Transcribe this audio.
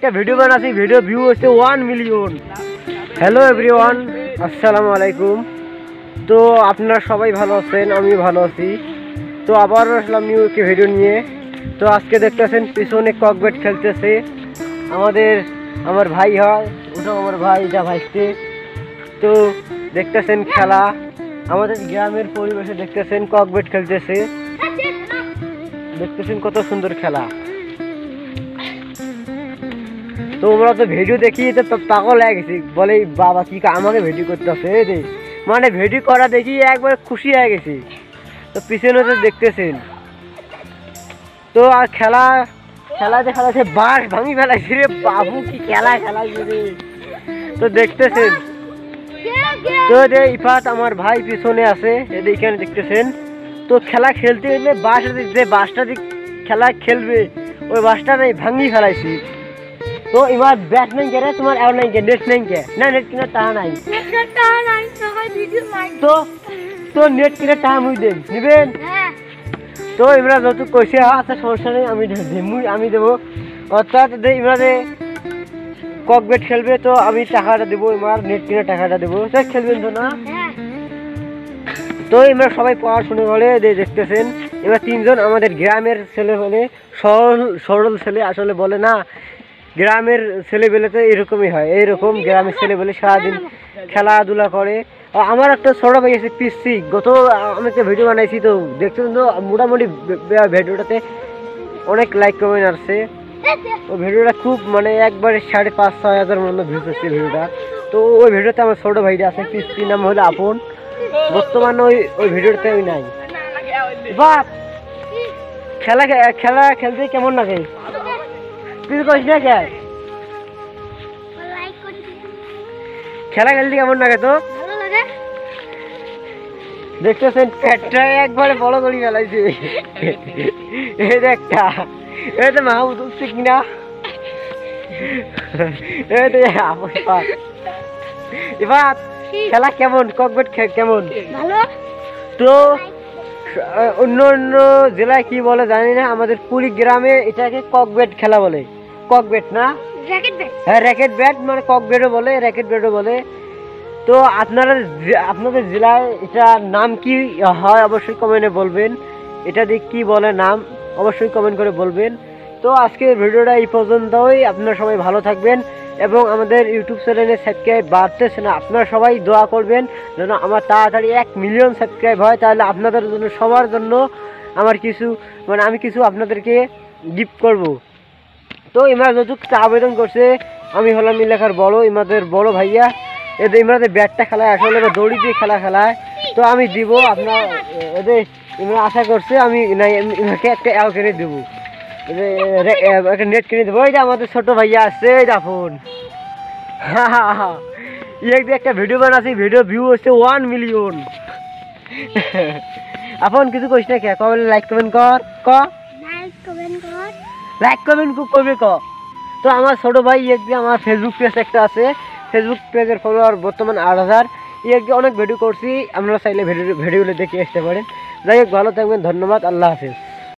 একটা ভিডিও বানাচ্ছি, video view হচ্ছে 1 মিলিয়ন। হ্যালো এভরিওয়ান, আসসালামু আলাইকুম। তো আপনারা সবাই ভালো আছেন, আমি ভালো আছি। তো আবার আসলাম নিউ একটি ভিডিও নিয়ে। তো আজকে দেখতেছেন পিছনে ককবেট খেলতেছে আমার ভাই হয়, ওটাও আমার ভাই, যা ভাইস্তে। তো দেখতেছেন খেলা, আমাদের গ্রামের পরিবেশে দেখতেছেন ককবেট খেলতেছে, দেখতেছেন কত সুন্দর খেলা। তো আমরা তো ভিডিও দেখি তো পাগল হয়ে গেছি, বলে বাবা কি আমাকে ভিডিও করতেছে, মানে ভিডিও করা দেখি একবার খুশি হয়ে গেছি। তো পিছনে তো দেখতেছেন, তো আর খেলাতে খেলাতে বাঁশ ভাঙি ফেলাইছি রে বাবু, কি খেলা খেলাইছি রে। তো দেখতেছেন, তো ইফাত আমার ভাই পিছনে আছে, এখানে দেখতেছেন। তো খেলা খেলতে গেলে যে বাঁশটা দিয়ে খেলা খেলবে, ওই বাঁশটা নাই ভাঙি ফেলাইছি। তো এবার ব্যাট নাই কে, তোমার আর নাই কে, নেট নাই কে? না নেট কিনা টাকা নাই। তো নেট কিনা টাকা মুই দেন নিবেন? তো এবার যত কইছে আচ্ছা সমস্যা নেই, আমি দেবো। অর্থাৎ এবারে ককবেট খেলবে, তো আমি টাকাটা দেবো, এবার নেট কিনা টাকাটা দেবো। স্যার খেলবেন তো না? তো এবার সবাই পড়াশুনো বলে দেখতেছেন। এবার তিনজন আমাদের গ্রামের ছেলে বলে, সরল ছেলে আসলে বলে না, গ্রামের ছেলেবেলেতে এরকমই হয়, এইরকম গ্রামের ছেলেবেলে সারাদিন খেলাধুলা করে। আমার একটা ছোট ভাই আছে পিসি, আমি একটা ভিডিও বানাইছি, তো দেখছেন তো মোটামুটি ভিডিওটাতে অনেক লাইক কমেন্ট আসছে। ওই ভিডিওটা খুব মানে একবারে 5,500-6 হাজার মতো ভিউজ হচ্ছে ভিডিওটা। তো ওই ভিডিওতে আমার ছোট ভাইটা আছে, পিসি নাম হলো আপন। বর্তমানে ওই ভিডিওটাতে আমি নাই। বাপ খেলা খেলতে কেমন লাগে তুই কইস না কে? খেলা খেলতে কেমন লাগে? তো দেখতেছেন পেটটা একবারে বড় করে ফেলাইছে, এই একটা এই তো মাহমুদ উঠছে কিনা, এবার খেলা কেমন, ককবেট কেমন? তো অন্য অন্য জেলায় কি বলে জানি না, আমাদের কুড়িগ্রামে এটাকে ককবেট খেলা বলে। ককবেট না, হ্যাঁ র্যাকেট ব্যাট, মানে ককবেটও বলে, র্যাকেট ব্যাটও বলে। তো আপনাদের জেলায় এটার নাম কি হয় অবশ্যই কমেন্টে বলবেন, এটা দিয়ে কি বলে নাম অবশ্যই কমেন্ট করে বলবেন। তো আজকের ভিডিওটা এই পর্যন্তই। আপনারা সবাই ভালো থাকবেন এবং আমাদের ইউটিউব চ্যানেলে সাবস্ক্রাইব বাড়তেছে না, আপনারা সবাই দোয়া করবেন যেন আমার তাড়াতাড়ি 1 মিলিয়ন সাবস্ক্রাইব হয়, তাহলে আপনাদের জন্য সবার জন্য আমি কিছু আপনাদেরকে গিফট করব। তো ইমরা যতটুকু আবেদন করছে, আমি হলাম এলাকার বড়, ইমাদের বড় ভাইয়া, ইমরাদের ব্যাটটা খেলায় আসলে দড়ি দিয়ে খেলায়। তো আমি দিব, আপনার ইমরা আশা করছে আমি ইমাকে একটা এও কিনে দেবো, একটা নেট কিনে দেবো। ওই যে আমাদের ছোট ভাইয়া আসছে, এই ফোন একটা ভিডিও বানাচ্ছি, ভিডিও ভিউ হচ্ছে 1 মিলিয়ন। আপন কিছু কইস না কে? লাইক কমেন্ট কর, লাইক কমেন্ট করবে ক। তো আমার ছোট ভাই আমার ফেসবুক পেজ একটা আছে, ফেসবুক পেজের ফলোয়ার বর্তমান 8,000। অনেক ভিডিও করছি, আপনারা চাইলে ভিডিওগুলো দেখে আসতে পারেন। যাই হোক, ভালো থাকবেন, ধন্যবাদ, আল্লাহ হাফেজ।